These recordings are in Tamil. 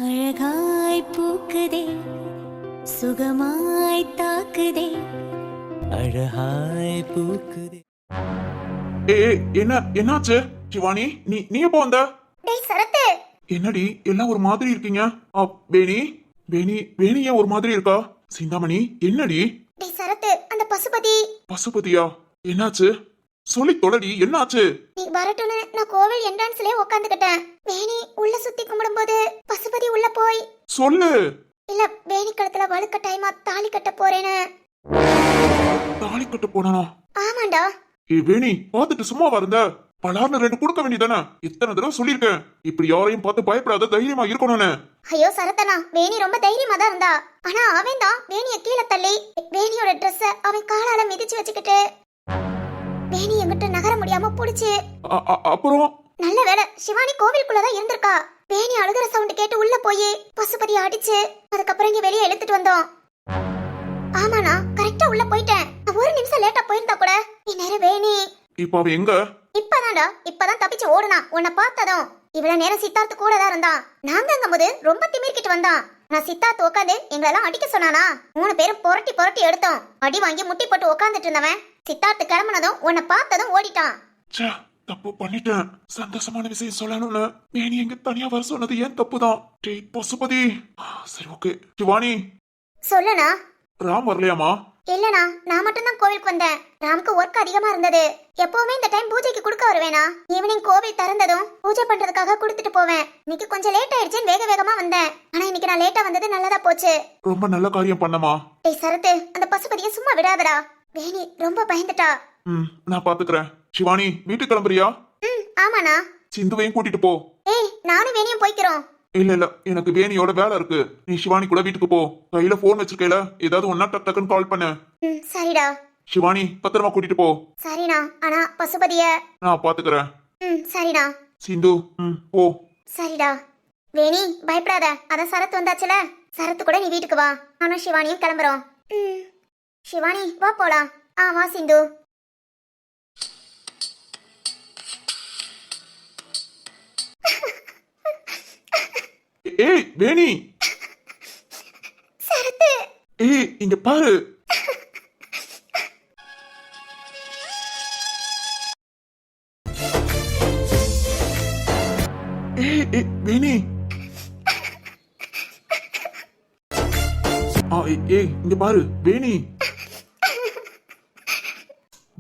அழகாய் பூக்குதே சுகமாய் தாக்குதே அழகாய் பூக்குதே. என்னாச்சு சிவானி? நீ எப்போ வந்த? டேய் சரத்து, என்னடி எல்லாம் ஒரு மாதிரி இருக்கீங்க? வேணி வேணி வேணி ஏன் ஒரு மாதிரி இருக்கா? சிந்தாமணி என்னடி? டேய் சரத்து, அந்த பசுபதி. பசுபதியா? என்னாச்சு சொல்லி தொடடி, என்னாச்சு? நீ வரட்டுன்னு நான் கோவில் என்ட்ரன்ஸ்லயே உட்காந்துக்கிட்டேன். வேணி உள்ள சுத்தி கும்பிடும்போது பசுபதி உள்ள போய் சொல்லு. இல்ல, வேணி கழுத்துல வலுக்கட்டாயமா தாலி கட்ட போறேன்னு. தாலி கட்ட போனானா? ஆமாண்டா. வேணி பாத்துட்டு சும்மா வருந்த பலார்னு 2 கொடுக்க வேண்டியதானே? எத்தனை தடவை சொல்லிருக்கேன் இப்படி யாரையும் பார்த்து பயப்படாத, தைரியமா இருக்கணும்னு. ஐயோ சரத்தனா, வேணி ரொம்ப தைரியமா தான் இருந்தா. ஆனா அவன் தான் வேணிய கீழே தள்ளி வேணியோட ட்ரெஸ்ஸ அவன் காலால மிதிச்சு வச்சுக்கிட்டு வேணி எங்கிட்ட நகர முடியாம புடிச்சு. அப்புறம் நல்ல வேளை சிவானி கோவிலுக்குள்ளதான் இருந்திருக்கா. வேணி அழுகிற சவுண்ட் கேட்டு உள்ள போய் பசுபதி அடிச்சு அதுக்கப்புறம் இங்க வெளியே இழுத்துட்டு வந்தோம். ஆமாண்ணா, கரெக்டா உள்ள போயிட்டேன். ஒரு நிமிஷம் லேட்டா போயிருந்தா கூட இந்நேரம் வேணி. இப்ப அவ எங்க? இப்பதான் தப்பிச்சு ஓடுனா. உன்னை பார்த்ததும் இவ்வளவு நேரம் சித்தார்த்து கூட தான் இருந்தான். நாங்கங்கும்போது ரொம்ப திமிர்கிட்டு வந்தான். நான் சித்தார்த்து உட்காந்து எங்களெல்லாம் அடிக்க சொன்னானா? 3 பேரும் புரட்டி புரட்டி எடுத்தோம். அடி வாங்கி முட்டி போட்டு உட்காந்துட்டு இருந்தவன் சித்தார்த்து கிளம்புனதும் உன்னை பார்த்ததும் ஓடிட்டான். தப்பு பண்ணிட்டேன். சந்தோஷமான விஷயம் சொல்லணும்னு வேணி எங்க தனியா வர சொன்னது ஏன் தப்புதான். டேய் பசுபதி. சரி ஓகே. சிவானி சொல்லுண்ணா. ராம் வரலையாமா? இல்லண்ணா, நான் மட்டும் தான் கோவிலுக்கு வந்தேன். ராமுக்கு ஒர்க் அதிகமா இருந்தது. எப்பவுமே இந்த டைம் பூஜைக்கு கொடுக்க வருவேனா. ஈவினிங் கோவில் திறந்ததும் பூஜை பண்றதுக்காக கொடுத்துட்டு போவேன். இன்னைக்கு கொஞ்சம் லேட் ஆயிடுச்சுன்னு வேகமா வந்தேன். ஆனா இன்னைக்கு நான் லேட்டா வந்தது நல்லதா போச்சு. ரொம்ப நல்ல காரியம் பண்ணமா. டேய் சரத்து, அந்த பசுபதியை சும்மா விடாதடா. வேணி ரொம்ப பயந்துட்டா. நான் பாத்துக்கிறேன். சிவானி வீட்டுக்கு கிளம்புறியா? ஆமாண்ணா. சிந்துவையும் கூட்டிட்டு போ. ஏய், நானும் வேணியும் போய்க்கிறோம். இல்ல எனக்கு வேணியோட வேலை இருக்கு. நீ சிவானி கூட வீட்டுக்கு போ. கையில போன் வச்சிருக்கல, ஏதாவது ஒன்னா டக்குன்னு கால் பண்ணு. சரிடா. சிவானி பத்திரமா கூட்டிட்டு போ. சரிண்ணா. ஆனா பசுபதிய நான் பாத்துக்கிறேன். சரிண்ணா. சிந்து போ. சரிடா. வேணி பயப்படாத, அதான் சரத்து வந்தாச்சுல. சரத்து கூட நீ வீட்டுக்கு வா. நானும் சிவானியும் கிளம்புறோம். சிவானி வா போலாம். வா சிந்து. ஏய் வேணி. சரத்து. ஏய் இங்க பாரு. ஏய் வேணி. ஏய் இங்க பாரு வேணி.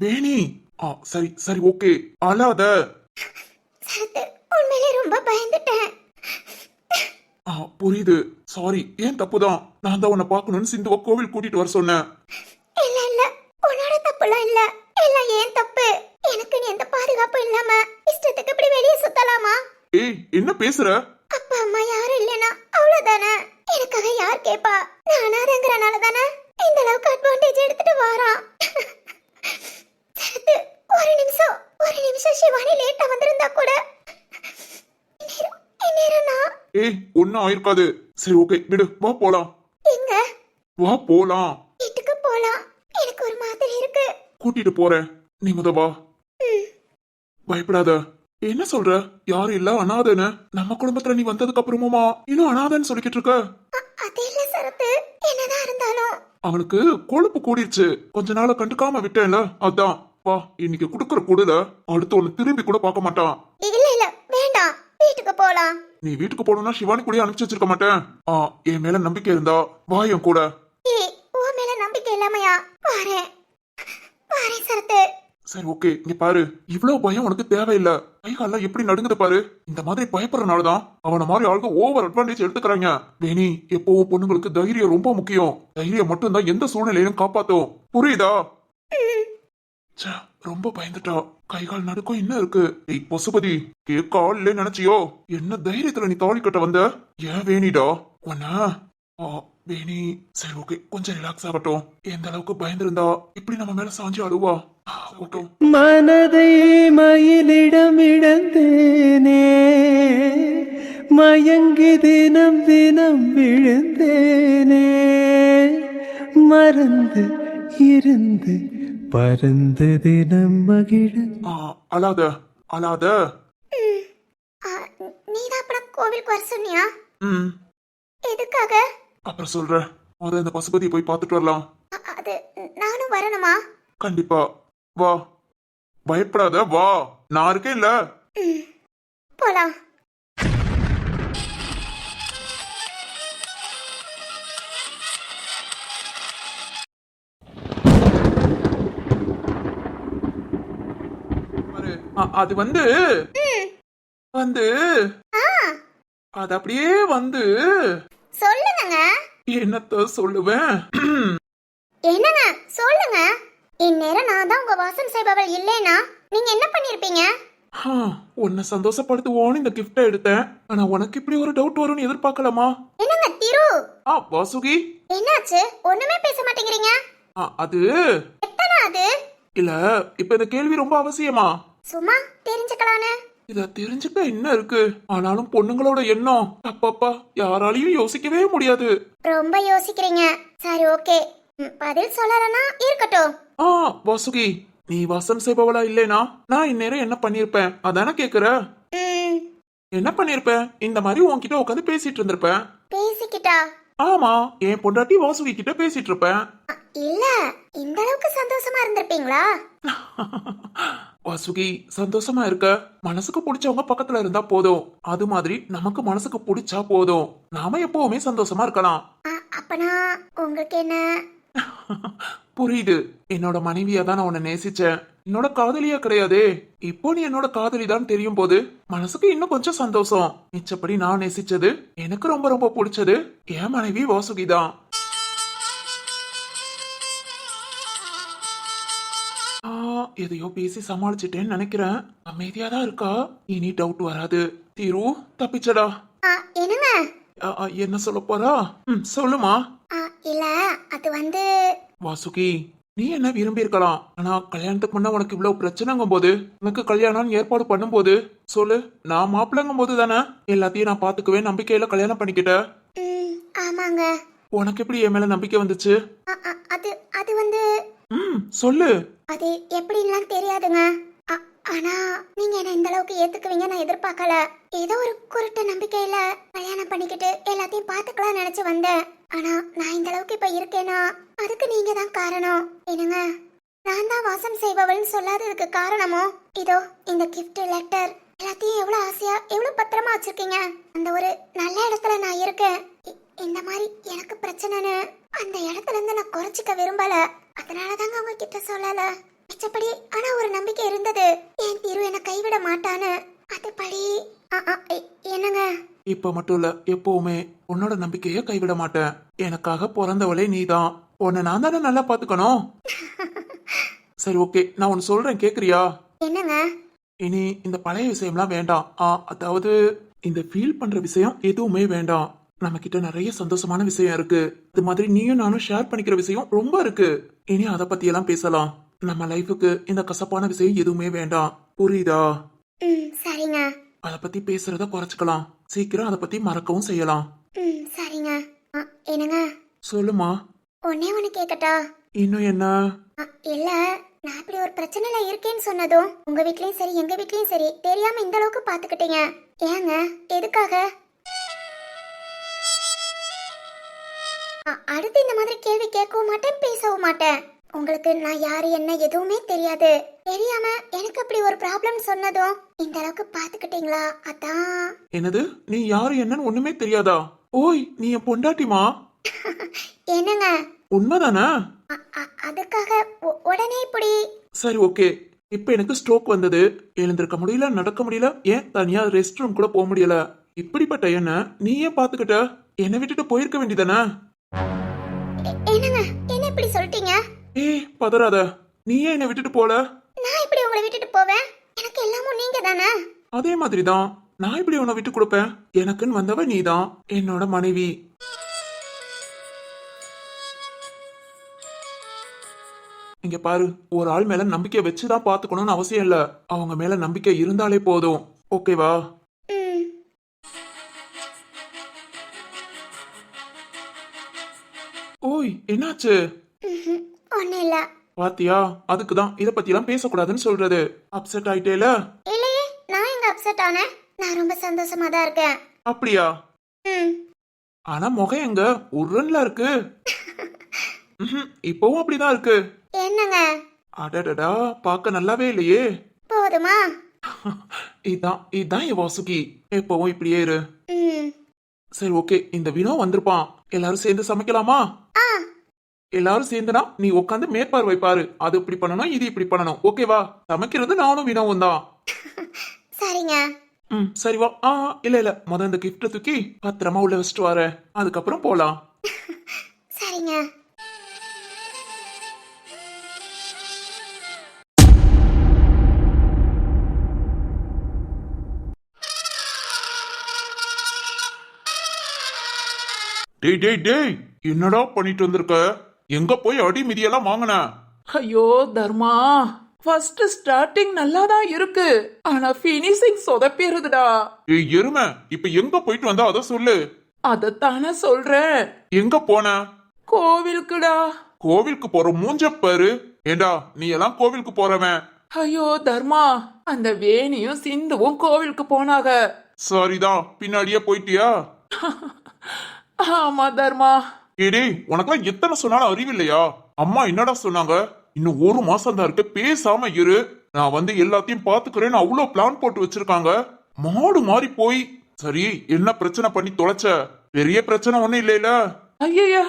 வேணி. சரி சரி ஓகே, அழாத. சரத்து, உண்மையிலே ரொம்ப பயந்துட்டேன். புரியுது. சாரி, ஏன் தப்புதான். நான் தான் உன்னை பார்க்கணும்னு சிந்துவ கோவில் கூட்டிட்டு வர சொன்னேன். இல்ல உன்னோட தப்புலாம் இல்ல. எல்லாம் ஏன் தப்பு. எனக்கு நீ எந்த பாதுகாப்பு இல்லாம இஷ்டத்துக்கு இப்படி வெளியே சுத்தலாமா? ஏய் என்ன பேசுற? அப்பா அம்மா யாரும் இல்லனா அவ்வளவுதானே. எனக்காக யார் கேப்பா? நான் அனாதைங்கறனால தானே இந்த அளவுக்கு அட்வான்டேஜ் எடுத்துட்டு வாரான். சரத்து, ஒரு நிமிஷம் சிவானி லேட்டா வந்திருந்தா கூட நான். ஏய் ஒன்னும் ஆயிருக்காது. சரி ஓகே விடு, வா போலாம். எங்க? வா போலாம். வீட்டுக்கு போலாம். எனக்கு ஒரு மாதிரி இருக்கு. கூட்டிட்டு போறேன், நீ முத வா. பயப்படாத. என்ன சொல்ற? யாரும் இல்ல அனாதன்னு? நம்ம குடும்பத்துல நீ வந்ததுக்கு அப்புறமா இன்னும் அனாதன்னு சொல்லிக்கிட்டு இருக்க? அது இல்ல சரத்து, என்னதான் இருந்தாலும் அவனுக்கு கொழுப்பு கூடிருச்சு. கொஞ்ச நாள கண்டுக்காம விட்டேன்ல, அதான். வா இன்னைக்கு குடுக்கற கூடுல அடுத்து ஒன்னு திரும்பி கூட பார்க்க மாட்டான். இல்ல வேண்டாம், வீட்டுக்கு போலாம். நீ வீட்டுக்கு போகணும்னா சிவானி கூட அனுப்பிச்சு வச்சிருக்க மாட்டேன். என் மேல நம்பிக்கை இருந்தா வா என் கூட. உன் மேல நம்பிக்கை இல்லாமையா? வாரேன் சரத்து. சரி ஓகே, இங்க பாரு. இவ்வளவு பயம் உனக்கு தேவையில்லை. கை கால்லாம் எப்படி நடுங்குது பாரு. இந்த மாதிரி பயப்படுறதுனாலதான் அவன மாதிரி ஆளுங்க ஓவர் அட்வான்டேஜ் எடுத்துக்கிறாங்க. வேணி, எப்பவும் பொண்ணுங்களுக்கு தைரியம் ரொம்ப முக்கியம். தைரியம் மட்டும் தான் எந்த சூழ்நிலையிலும் காப்பாத்தும். புரியுதா? ரொம்ப பயந்துட்டா. கை கால் நடுக்கம் என்ன இருக்கு? ஏய் பசுபதி, கேட்க ஆள் இல்ல நினைச்சியோ? என்ன தைரியத்துல நீ தாலி கட்ட வந்த? ஏன் வேணிடா உன்ன? வேணி சரி ஓகே, கொஞ்சம் ரிலாக்ஸ் ஆகட்டும். எந்த அளவுக்கு பயந்திருந்தா இப்படி நம்ம மேல சாஞ்சி அழுவா? மனதை மயிலிடம் இழந்தேனே, மயங்கி தினம் தினம் விழுந்தேனே, மறந்து இருந்து பறந்து தினம் மகிழ. அழாத அழாத. நீதான் கோவிலுக்கு வர சொன்னியா? எதுக்காக? அப்புறம் சொல்றேன். முத இந்த பசுபதியை போய் பார்த்துட்டு வரலாம். அது நானும் வரணுமா? கண்டிப்பா வா. பயப்படாத வா, நான் இருக்கேன் இல்ல. போலாம். அது வந்து வந்து ஆ, அது அப்படியே வந்து சொல்லுங்கங்க. என்னத்த சொல்லுவேன். என்னங்க சொல்லுங்க. இந்நேரம் நான் தான் உங்க வாசம் செய்பவள் இல்லைனா நீங்க என்ன பண்ணிருப்பீங்க? உன்னை சந்தோஷப்படுத்துவோன்னு இந்த கிஃப்ட எடுத்தேன். ஆனா உனக்கு இப்படி ஒரு டவுட் வரும்னு எதிர்பார்க்கலாமா? என்னங்க திரு, வாசுகி, என்னாச்சு? ஒண்ணுமே பேச மாட்டேங்கிறீங்க. அது எத்தனை அது? இல்ல, இப்ப இந்த கேள்வி ரொம்ப அவசியமா? சும்மா தெரிஞ்சுக்கலான்னு. இத தெரிஞ்சுக்க என்ன இருக்கு? ஆனாலும் பொண்ணுங்களோட எண்ணம் அப்பப்பா யாராலையும் யோசிக்கவே முடியாது. ரொம்ப யோசிக்கிறீங்க. சரி ஓகே, பதில் சொல்லலன்னா இருக்கட்டும். வாசுகி, நீ வாசம் செய்பவளா இல்லைனா நான் இந்நேரம் என்ன பண்ணிருப்பேன் அதானே கேக்குற? ம், என்ன பண்ணிருப்பேன்? இந்த மாதிரி உன்கிட்ட உட்காந்து பேசிட்டு இருந்திருப்பேன். பேசிக்கிட்டா? ஆமா, என் பொண்டாட்டி வாசுகி கிட்ட பேசிட்டு இருப்பேன். இல்ல, இந்த அளவுக்கு சந்தோஷமா இருந்திருப்பீங்களா? வாசுகி, சந்தோஷமா இருக்க மனசுக்கு பிடிச்சவங்க பக்கத்துல இருந்தா போதும். அது மாதிரி நமக்கு மனசுக்கு பிடிச்சா போதும். நாம எப்பவுமே சந்தோஷமா இருக்கலாம். அப்பனா உங்களுக்கு என்ன? புரியுது. என்னோட மனைவியா தான் நான் உன்னை நேசிச்சேன். என்னோட காதலியா கிடையாதே. இப்போ நீ என்னோட காதலி தான் தெரியும் போது மனசுக்கு இன்னும் கொஞ்சம் சந்தோஷம். மிச்சப்படி நான் நேசிச்சது, எனக்கு ரொம்ப ரொம்ப பிடிச்சது என் மனைவி வாசுகி தான். எதையோ பேசி சமாளிச்சிட்டேன்னு நினைக்கிறேன். அமைதியா தான் இருக்கா. இனி டவுட் வராது. தீரு தப்பிச்சடா. என்னங்க? என்ன சொல்ல போறா? சொல்லுமா. இல்ல, அது வந்து வாசுகி, நீ என்ன விரும்பி இருக்கலாம். ஆனா கல்யாணத்துக்கு முன்ன உனக்கு இவ்வளவு பிரச்சனைங்கும் போது, உனக்கு கல்யாணம் ஏற்பாடு பண்ணும் போது சொல்லு, நான் மாப்பிள்ளைங்கும் போது தானே எல்லாத்தையும் நான் பாத்துக்குவேன் நம்பிக்கையில கல்யாணம் பண்ணிக்கிட்டேன். ஆமாங்க. உனக்கு எப்படி என் மேல நம்பிக்கை வந்துச்சு? அது அது வந்து சொல்லு. அது எப்படின்லாம் தெரியாதுங்க. ஆனா நீங்க என்ன இந்த அளவுக்கு ஏத்துக்குவீங்க நான் எதிர்பார்க்கல. ஏதோ ஒரு குருட்டு நம்பிக்கையில கல்யாணம் பண்ணிக்கிட்டு எல்லாத்தையும் பாத்துக்கலாம் நினைச்சு வந்தேன். ஆனா நான் இந்த அளவுக்கு இப்ப இருக்கேனா அதுக்கு நீங்க தான் காரணம். என்னங்க, நான் தான் வாசம் செய்பவள்னு சொல்லாததுக்கு காரணமோ இதோ இந்த கிஃப்ட் லெட்டர் எல்லாத்தையும் எவ்வளவு ஆசையா எவ்வளவு பத்திரமா வச்சிருக்கீங்க. அந்த ஒரு நல்ல இடத்துல நான் இருக்கேன். இந்த மாதிரி எனக்கு பிரச்சனைன்னு அந்த இடத்துல இருந்து நான் குறைச்சிக்க விரும்பல. அதனாலதாங்க உங்ககிட்ட சொல்லல. மிச்சப்படி ஆனா ஒரு நம்பிக்கை இருந்தது, என் திரு என்ன கைவிட மாட்டான்னு. அதுபடி என்னங்க? இப்ப மட்டும் இல்ல, எப்பவுமே உன்னோட நம்பிக்கைய கைவிட மாட்டேன். எனக்காக பிறந்தவளே நீதான். உன்னை நான் தானே நல்லா பாத்துக்கணும். சரி ஓகே, நான் ஒன்னு சொல்றேன் கேக்குறியா? என்னங்க? இனி இந்த பழைய விஷயம்லாம் வேண்டாம். அதாவது இந்த ஃபீல் பண்ற விஷயம் எதுவுமே வேண்டாம். நம்ம கிட்ட நிறைய சந்தோஷமான விஷயம் இருக்கு. அது மாதிரி நீயும் நானும் ஷேர் பண்ணிக்கிற விஷயம் ரொம்ப இருக்கு. இனி அத பத்தி எல்லாம் பேசலாம். நம்ம லைஃபுக்கு இந்த கசப்பான விஷயம் எதுவுமே வேண்டாம். புரியுதா? சரிங்க. அத பத்தி பேசுறத குறைச்சுக்கலாம். சீக்கிரம் அத பத்தி மறக்கவும் செய்யலாம். சரிங்க. என்னங்க? சொல்லுமா. ஒன்னே ஒன்னு கேக்கட்டா? இன்னும் என்ன? இல்ல, நான் இப்படி ஒரு பிரச்சனைல இருக்கேன்னு சொன்னதும் உங்க வீட்லயும் சரி எங்க வீட்லயும் சரி தெரியாம இந்த அளவுக்கு பாத்துக்கிட்டீங்க. ஏங்க, எதுக்காக? அடுத்து இந்த மாதிரி கேள்வி கேட்கவும் மாட்டேன், பேசவும் மாட்டேன். உங்களுக்கு நான் யாரு என்ன எதுவுமே தெரியாது. தெரியாம எனக்கு அப்படி ஒரு ப்ராப்ளம் சொன்னதும் இந்த அளவுக்கு பாத்துக்கிட்டீங்களா? அதான். என்னது? நீ யாரு என்னன்னு ஒண்ணுமே தெரியாதா? ஓய், நீ என் பொண்டாட்டிமா? என்னங்க? உண்மைதானே? அதுக்காக உடனே இப்படி? சரி ஓகே, இப்ப எனக்கு ஸ்ட்ரோக் வந்தது. எழுந்திருக்க முடியல, நடக்க முடியல, ஏன் தனியா ரெஸ்ட் ரூம் கூட போக முடியல. இப்படிப்பட்ட என்ன நீ ஏன் பாத்துக்கிட்ட? என்னை விட்டுட்டு போயிருக்க வேண்டியதானே? என்னங்க, என்ன இப்படி சொல்லிட்டீங்க? பதறாத. நீ ஏன் என்னை விட்டுட்டு போல? நான் இப்படி உங்களை விட்டுட்டு போவேன்? எனக்கு எல்லாமும் நீங்க தானே. அதே மாதிரிதான் நான் இப்படி உன்னை விட்டு கொடுப்பேன். எனக்குன்னு வந்தவ நீதான், என்னோட மனைவி. இங்க பாரு, ஒரு ஆள் மேல நம்பிக்கை வச்சுதான் பாத்துக்கணும்னு அவசியம் இல்ல. அவங்க மேல நம்பிக்கை இருந்தாலே போதும். ஓகேவா? ஓய், என்னாச்சு? ஒண்ணு இல்ல. பாத்தியா, அதுக்குதான் இத பத்தி எல்லாம் பேசக்கூடாதுன்னு சொல்றது. அப்செட் ஆயிட்டேல? இல்லையே, நான் எங்க அப்செட் ஆனேன்? நான் ரொம்ப சந்தோஷமா தான் இருக்கேன். அப்படியா? ஆனா முகம் எங்க உருன்ல இருக்கு. இப்பவும் அப்படிதான் இருக்கு. என்னங்க அடடடா, பார்க்க நல்லாவே இல்லையே. போதுமா? இதான் என் வாசுகி. எப்பவும் இப்படியே இரு. ம். சரி, ஓகே. இந்த வினோ வந்திருப்பான். எல்லாரும் சேர்ந்து சமைக்கலாமா? ஆ எல்லாரும் சேர்ந்துனா நீ உட்காந்து மேற்பார்வை பாரு. அது இப்படி பண்ணணும், இது இப்படி பண்ணணும். ஓகேவா? சமைக்கிறது நானும் வினோவும் தான். சரிங்க. சரி வா. இல்ல முத இந்த கிஃப்ட தூக்கி பத்திரமா உள்ள வச்சுட்டு வரேன். அதுக்கப்புறம் போலாம். சரிங்க. டேய் டேய் டேய், என்னடா பண்ணிட்டு வந்திருக்க? எங்க போய் அடி மிதியெல்லாம் வாங்கின? ஐயோ தர்மா, ஃபர்ஸ்ட் ஸ்டார்டிங் நல்லா தான் இருக்கு, ஆனா ஃபினிஷிங் சொதப்பிடுதுடா. ஏய் எருமை, இப்ப எங்க போயிட்டு வந்தா அத சொல்லு. அதத்தானே சொல்றேன். எங்க போன? கோவிலுக்குடா. கோவிலுக்கு போற மூஞ்ச பாரு. ஏண்டா, நீ எல்லாம் கோவிலுக்கு போறவன்? ஐயோ தர்மா, அந்த வேணியும் சிந்துவும் கோவிலுக்கு போனாங்க. சரிதான், பின்னாடியே போயிட்டியா? ஆமா தர்மா. ஏடே, உனக்கெல்லாம் எத்தனை சொன்னாலும் அறிவில்லையா? அம்மா என்னடா சொன்னாங்க? இன்னும் 1 மாசம் தான் இருக்கு, பேசாம இரு. நான் வந்து எல்லாத்தையும் பாத்துக்கிறேன்னு அவ்வளவு பிளான் போட்டு வச்சிருக்காங்க. மாடு மாறி போய். சரி, என்ன பிரச்சனை பண்ணி தொலைச்ச? பெரிய பிரச்சனை ஒண்ணும் இல்லைல? ஐயா,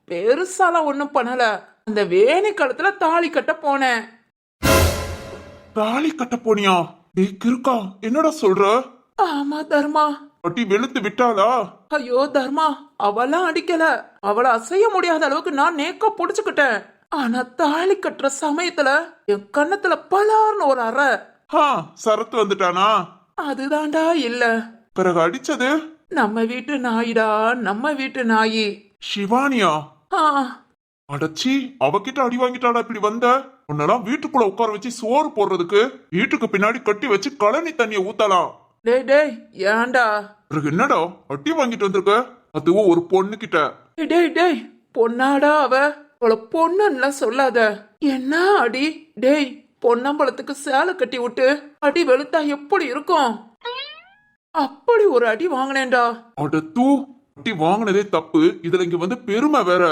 பெருசாலாம் ஒண்ணும் பண்ணல. அந்த வேணி கழுத்துல தாலி கட்ட போனேன். தாலி கட்ட போனியா? டேய் கிறுக்கா, என்னடா சொல்ற? ஆமா தர்மா. பட்டி வெளுத்து விட்டாளா? ஐயோ தர்மா, அவெல்லாம் அடிக்கல. அவளை அசைய முடியாத அளவுக்கு நான் நேக்க புடிச்சுக்கிட்டேன். ஆனா தாலி கட்டுற சமயத்துல என் கண்ணத்துல பலார்னு ஒரு அறை. சரத்து வந்துட்டானா? அதுதான்டா இல்ல. பிறகு அடிச்சது நம்ம வீட்டு நாயிடா, நம்ம வீட்டு நாயி. சிவானியா? ஆ, அடச்சி, அவகிட்ட அடி வாங்கிட்டாடா இப்படி வந்த? உன்னெல்லாம் வீட்டுக்குள்ள உட்கார வச்சு சோறு போடுறதுக்கு வீட்டுக்கு பின்னாடி கட்டி வச்சு கழனி தண்ணிய ஊத்தலாம். டேய் டேய், ஏன்டா? பிறகு என்னடா அடி வாங்கிட்டு வந்திருக்க? அதுவும் ஒரு பொண்ணு கிட்ட. டேய் டேய், பொண்ணாடா அவ? அவளை பொண்ணுன்னு சொல்லாத. என்ன அடி? டேய், பொன்னம்பலத்துக்கு சேலை கட்டி விட்டு அடி வெளுத்தா எப்படி இருக்கும்? அப்படி ஒரு அடி வாங்கினேன்டா. அடத்தூ, அடி வாங்கினதே தப்பு, இதுல இங்க வந்து பெருமை வேற.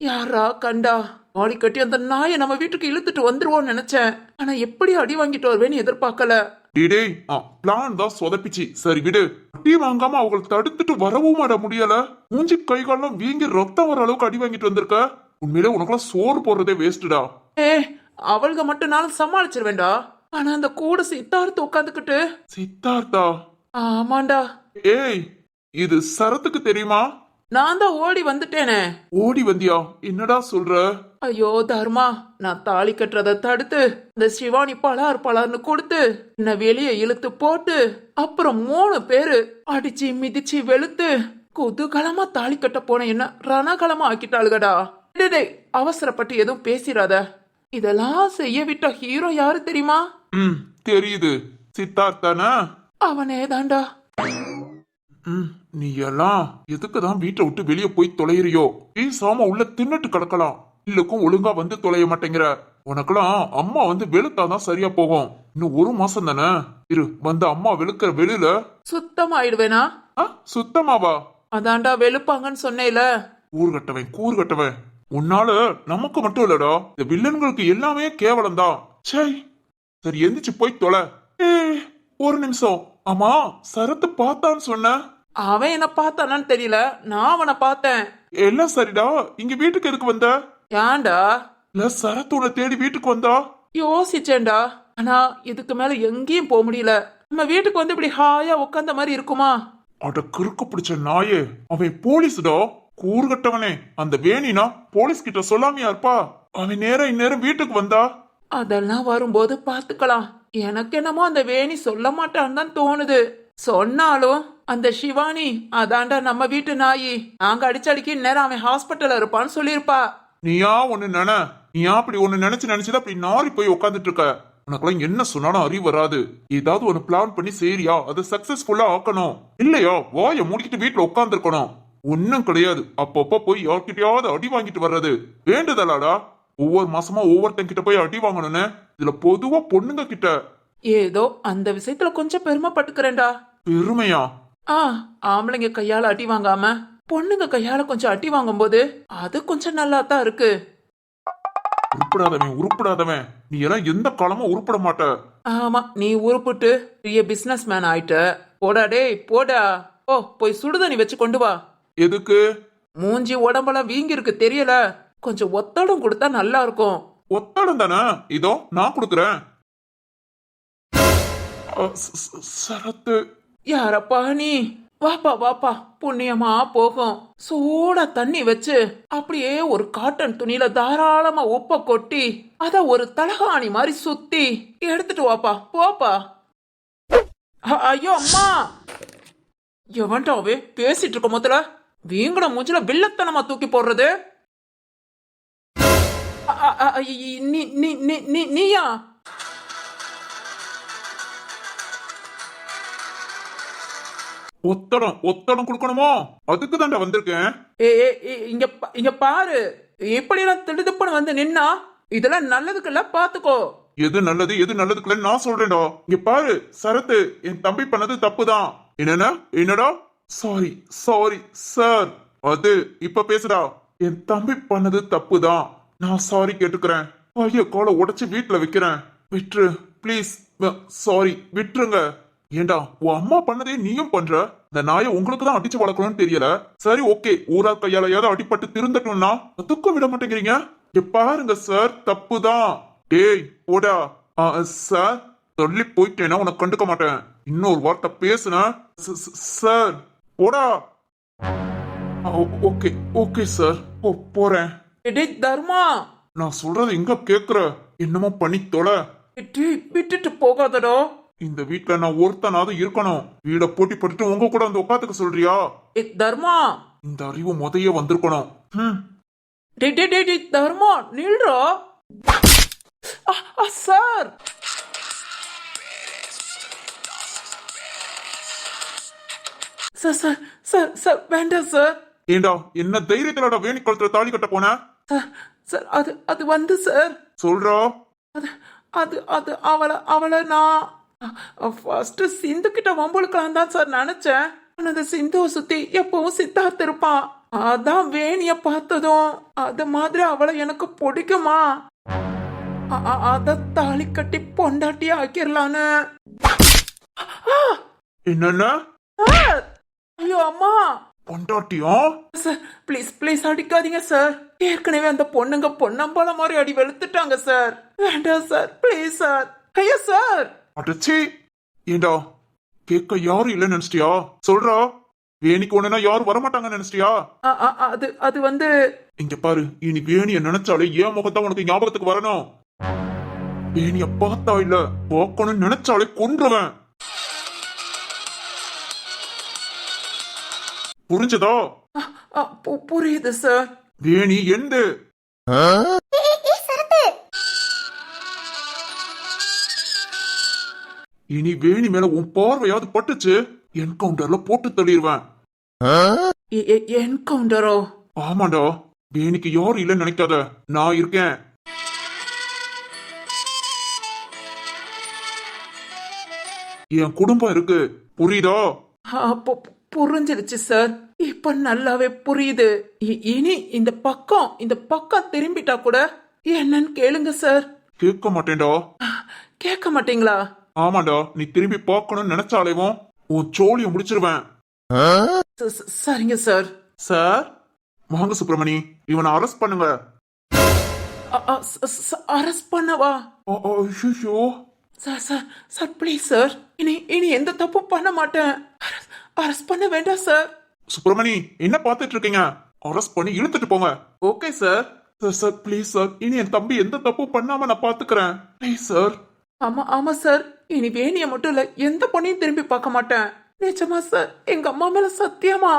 யாரா கண்டா? ஆடி கட்டி அந்த நாயை நம்ம வீட்டுக்கு இழுத்துட்டு வந்துருவோம்னு நினைச்சேன். ஆனா எப்படி அடி வாங்கிட்டு வருவேன்னு எதிர்பார்க்கல. டிடே, பிளான் தான் சொதப்பிச்சு. சரி விடு. அடி வாங்காம அவங்களை தடுத்துட்டு வரவும் மாட முடியல. மூஞ்சி கைகாலம் வீங்கி ரத்தம் வர அளவுக்கு அடி வாங்கிட்டு வந்திருக்க. உண்மையிலே உனக்குலாம் சோறு போடுறதே வேஸ்டுடா. அவளுக மட்டும் நானும் சமாளிச்சிருவேண்டா. ஆனா அந்த கூட சித்தார்த்து உட்காந்துக்கிட்டு. சித்தார்த்தா? ஆமாண்டா. ஏய், இது சரத்துக்கு தெரியுமா? நான் தான் ஓடி வந்துட்டேனே. ஓடி வந்தியா? என்னடா சொல்ற? ஐயோ தர்மா, நான் தாலி கட்டுறத தடுத்து இந்த சிவானி பலார்னு கொடுத்து என்ன வெளியே இழுத்து போட்டு அப்புறம் 3 பேரு அடிச்சு மிதிச்சு வெளுத்து குதூகலமா தாலி கட்ட போன என்ன ரணகலமா ஆக்கிட்டாளுகடா. டேய், அவசரப்பட்டு எதுவும் பேசிராத. இதெல்லாம் செய்ய விட்ட ஹீரோ யாரு தெரியுமா? தெரியுது, சித்தார்த்தானா? அவனே தாண்டா. நீ எல்லாம் எதுக்குதான் வீட்டை விட்டு வெளியே போய் தொலைறியோ? பேசாம உள்ள தின்னுட்டு கிடக்கலாம். இல்லக்கும் ஒழுங்கா வந்து தொலைய மாட்டேங்கிற. உனக்கெல்லாம் அம்மா வந்து வெளுத்தாதான் சரியா போகும். இன்னும் 1 மாசம் தானே இரு. வந்து அம்மா வெளுக்கிற வெளியில சுத்தமாயிடுவேனா? சுத்தமாவா? அதான்டா வெளுப்பாங்கன்னு சொன்னேல. கூறுகட்டவன். உன்னால நமக்கு மட்டும் இல்லடா, இந்த வில்லன்களுக்கு எல்லாமே கேவலம் தான். சரி, எந்திரிச்சு போய் தொலை. ஒரு நிமிஷம். ஆமா, சரத்து பார்த்தான்னு சொன்ன. அவன் என்ன பார்த்தானான்னு தெரியல, நான் அவனை பார்த்தேன். எல்லாம் சரிடா. இங்க வீட்டுக்கு எதுக்கு வந்த? ஏன்டா? இல்ல, சரத்து உன்னை தேடி வீட்டுக்கு வந்தா? யோசிச்சேன்டா, ஆனா இதுக்கு மேல எங்கேயும் போக முடியல. நம்ம வீட்டுக்கு வந்து இப்படி ஹாயா உட்காந்த மாதிரி இருக்குமா? அட கிறுக்கு பிடிச்ச நாயே, அவன் போலீஸ்டா. கூறுகட்டவனே, அந்த வேணினா போலீஸ் கிட்ட சொல்லாமையா இருப்பா? அவன் இந்நேரம் வீட்டுக்கு வந்தா? அதெல்லாம் வரும்போது பாத்துக்கலாம். எனக்கு என்னமோ அந்த வேணி சொல்ல மாட்டான்னு தான் தோணுது. சொன்னாலும் அந்த சிவானி அதாண்டா நம்ம வீட்டு நாயி. நாங்க அடிச்சடிக்கு இந்நேரம் அவன் ஹாஸ்பிட்டல்ல இருப்பான்னு சொல்லிருப்பா. நீயா அப்படி ஒண்ணு நினைச்சுதான் அப்படி நாரி போய் உட்காந்துட்டு இருக்க. உனக்கெல்லாம் என்ன சொன்னாலும் அறிவு வராது. ஏதாவது ஒண்ணு பிளான் பண்ணி சரியா அதை சக்சஸ்ஃபுல்லா ஆக்கணும். இல்லையா வாய மூடிக்கிட்டு வீட்டுல உட்கார்ந்து இருக்கணும். ஒன்னும் கிடையாது. அப்பப்ப போய் யார்கிட்டயாவது அடி வாங்கிட்டு வர்றது வேண்டுதலாடா? ஒவ்வொரு மாசமா ஒவ்வொருத்தங்கிட்ட போய் அடி வாங்கணும்னு. இதுல பொதுவா பொண்ணுங்க கிட்ட ஏதோ அந்த விஷயத்துல கொஞ்சம் பெருமைப்பட்டுக்கிறேன்டா. பெருமையா? ஆம்பளைங்க கையால அடி வாங்காம பொண்ணுங்க கையால கொஞ்சம் அடி வாங்கும்போது அது கொஞ்சம் நல்லா தான் இருக்கு. உருப்படாதவன் நீ எல்லாம் எந்த காலமும் உருப்பட மாட்ட. ஆமா, நீ உருப்பிட்டு பெரிய பிசினஸ் மேன் ஆயிட்ட. போடா டேய் போடா. ஓ, போய் சுடுதண்ணி வச்சு கொண்டு வா. எதுக்கு? மூஞ்சி உடம்பெல்லாம் வீங்கி இருக்கு தெரியல, கொஞ்சம் ஒத்தடம் கொடுத்தா நல்லா இருக்கும். ஒத்தடம் தானே, இதோ நான் கொடுக்குறேன். சரத்து. யாரப்பா நீ? வாப்பா வாப்பா, புண்ணியமா போகும். சூடா தண்ணி வச்சு அப்படியே ஒரு காட்டன் துணியில தாராளமா உப்ப கொட்டி அத ஒரு தலகாணி மாதிரி சுத்தி எடுத்துட்டு வாப்பா. போப்பா. ஐயோ அம்மா, எவன்டாவே பேசிட்டு இருக்க முதல்ல வீங்கட மூஞ்சில வில்லத்தனமா தூக்கி போடுறது. நீயா? ஒத்தடம் கொடுக்கணுமோ? அதுக்கு தாண்டா வந்திருக்கேன். இங்க பாரு, இப்படி எல்லாம் திடுதுப்புன்னு வந்து நின்னா இதெல்லாம் நல்லதுக்குல்ல, பாத்துக்கோ. எது நல்லது எது நல்லதுக்குள்ள நான் சொல்றேன்டா. இங்க பாரு சரத்து, என் தம்பி பண்ணது தப்புதான். என்னடா? Sorry sir. அது இப்ப பேசுடா. என் தம்பி பண்ணது தப்புதான், நான் சாரி கேட்டுக்கிறேன். ஐயோ, கோலை உடைச்சு வீட்டுல வைக்கிறேன். விட்டுரு பிளீஸ். சாரி விட்டுருங்க. ஏண்டா, உன் அம்மா பண்ணதே நீயும் பண்ற. இந்த நாயை உங்களுக்கு தான் அடிச்சு வளர்க்கணும்னு தெரியல. சரி ஓகே, ஊரா கையால ஏதாவது அடிபட்டு திருந்தட்டும்னா அதுக்கும் விட மாட்டேங்கிறீங்க. பாருங்க சார், தப்புதான். டேய் போடா. சார் சொல்லி போயிட்டேன்னா உனக்கு கண்டுக்க மாட்டேன். இன்னொரு வார்த்தை பேசுன சார் போடா. ஓகே சார், போறேன். தர்மா, நான் சொல்றது எங்க கேக்குற? என்னமோ பண்ணி தொலை. விட்டுட்டு போகாதடா. இந்த வீட்டுல நான் ஒருத்தனாவது இருக்கணும். வீட போட்டி போட்டுட்டு உங்க கூட வந்து உட்காந்துக்க சொல்றியா? தர்மா, இந்த அறிவு முதைய வந்திருக்கணும். தர்மா நில்றா. சார் சார் சார் சார் வேண்டாம் சார். ஏண்டா, என்ன தைரியத்திலடா வேணி கழுத்துல தாலி கட்ட போன? சார் அது வந்து சார் சொல்றா. அது அவளை நான் ஃபர்ஸ்ட் சிந்து கிட்ட வம்புழுக்கலாம் தான் சார் நினைச்சேன். அந்த சிந்துவை சுத்தி எப்பவும் சித்தார்த்து இருப்பான். அதான் வேணிய பார்த்ததும் அது மாதிரி அவளை எனக்கு பிடிக்குமா, அத தாலி கட்டி பொண்டாட்டி ஆக்கிரலான்னு. என்னன்னா? ஐயோ அம்மா, பொண்டாட்டியா? சார் ப்ளீஸ் அடிக்காதீங்க சார். ஏற்கனவே அந்த பொண்ணுங்க பொன்னம்பல மாதிரி அடி வெளுத்துட்டாங்க சார். வேண்டாம் சார், ப்ளீஸ் சார். ஐயோ சார். அடச்சி, ஏண்டா கேட்க யாரும் இல்லைன்னு நினைச்சிட்டியா? சொல்றா. வேணிக்கு ஒண்ணுனா யாரும் வரமாட்டாங்கன்னு நினைச்சிட்டியா? அது வந்து இங்க பாரு, இனி வேணிய நினைச்சாலே ஏன் முகத்தான் உனக்கு ஞாபகத்துக்கு வரணும். வேணிய பார்த்தா இல்ல பார்க்கணும்னு நினைச்சாலே கொன்றுவேன். புரிஞ்சதா? புரியுது சார். வேணி எந்த இனி வேணி மேல உன் பார்வையாவது பட்டுச்சு, என்கவுண்டர்ல போட்டு தள்ளிடுவேன். என்கவுண்டரோ? ஆமாண்டா, வேணிக்கு யாரும் இல்லைன்னு நினைக்காத, நான் இருக்கேன். என் குடும்பம் இருக்கு, புரியுதா? புரிஞ்சிருச்சு சார், இப்ப நல்லாவே புரியுது. இனி இந்த பக்கம் திரும்பிட்டா கூட என்னன்னு கேளுங்க சார். கேட்க மாட்டேன்டா. கேட்க மாட்டீங்களா? ஆமாண்டா, நீ திரும்பி பார்க்கணும்னு நினைச்சாலேவும் உன் சோழிய முடிச்சிருவேன். சரிங்க சார். சார் வாங்க சுப்பிரமணி, இவனை அரெஸ்ட் பண்ணுங்க. அரெஸ்ட் பண்ணவா? ஐயோ சார் ப்ளீஸ் சார், இனி எந்த தப்பும் பண்ண மாட்டேன். அரெஸ்ட் பண்ண வேண்டாம் சார். சுப்பிரமணி, என்ன பார்த்துட்டு இருக்கீங்க? அரெஸ்ட் பண்ணி இழுத்துட்டு போங்க. Okay sir. Sir please sir, இனி என் தம்பி எந்த தப்பும் பண்ணாம நான் பாத்துக்கிறேன். Please sir. ஆமா சார், இனி வேணிய மட்டும் இல்ல எந்த பொண்ணையும் திரும்பி பார்க்க மாட்டேன். நிஜமா சார், எங்க அம்மா மேல சத்தியமா.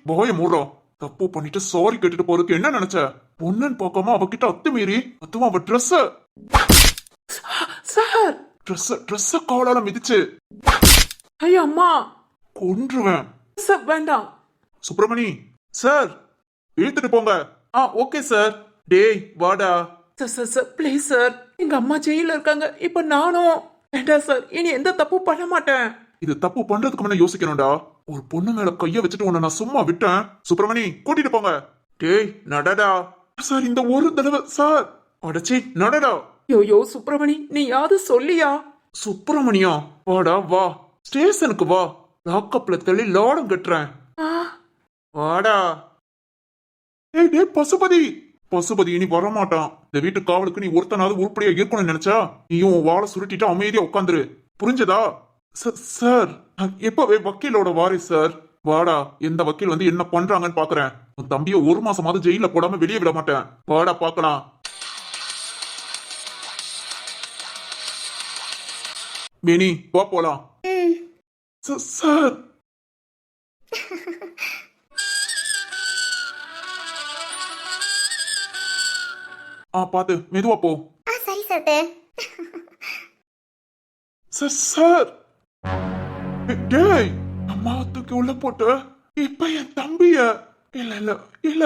போய மூடுறோம். தப்பு பண்ணிட்டு சாரி கேட்டுட்டு போறதுக்கு என்ன நினைச்ச? பொண்ணுன்னு பார்க்காம அவகிட்ட அத்துமீறி அதுவும் அவ ட்ரெஸ் சார், ட்ரெஸ் காலால மிதிச்சு. ஐயோ அம்மா, கொன்றுவேன் சார். வேண்டாம். சுப்பிரமணி சார், இழுத்துட்டு போங்க. Okay sir. டேய் வாடா. சார் ப்ளீஸ் சார், எங்க அம்மா ஜெயில இருக்காங்க. இப்ப நானும் வேண்டாம் சார், இனி எந்த தப்பு பண்ண மாட்டேன். இது தப்பு பண்றதுக்கு முன்ன யோசிக்கணும்டா. ஒரு பொண்ணு மேல கைய வச்சுட்டு உன்னை நான் சும்மா விட்டேன். சுப்பிரமணி கூட்டிட்டு போங்க. டேய் நடடா சார், இந்த ஒரு தடவை சார். அடச்சி நடடா. யோ சுப்பிரமணி, நீ யாது சொல்லியா? சுப்பிரமணியா வாடா வா, ஸ்டேஷனுக்கு வா. லாக்கப்ல தள்ளி லாடம் கட்டுறேன். வாடா. ஏய் டேய் பசுபதி. பசுபதி இனி வரமாட்டான். இந்த வீட்டு காவலுக்கு நீ ஒருத்தனாவது உருப்படியா இருக்கணும்னு நினைச்சா நீயும் உன் வாழை சுருட்டிட்டு அமைதியா உட்காந்துரு. புரிஞ்சதா? சார் நான் எப்பவே வக்கீலோட வாரிசு சார். வாடா, எந்த வக்கீல் வந்து என்ன பண்றாங்கன்னு பாக்குறேன். உன் தம்பிய 1 மாசமாவது ஜெயில போடாம வெளியே விட மாட்டேன். வாடா பாக்கலாம். வேணி வா போலாம். சார் பாத்து மெதுவா போ. சரி சத்து. சார் டேய், அம்மா தூக்கி உள்ள போட்டு இப்ப என் தம்பிய இல்ல இல்ல இல்ல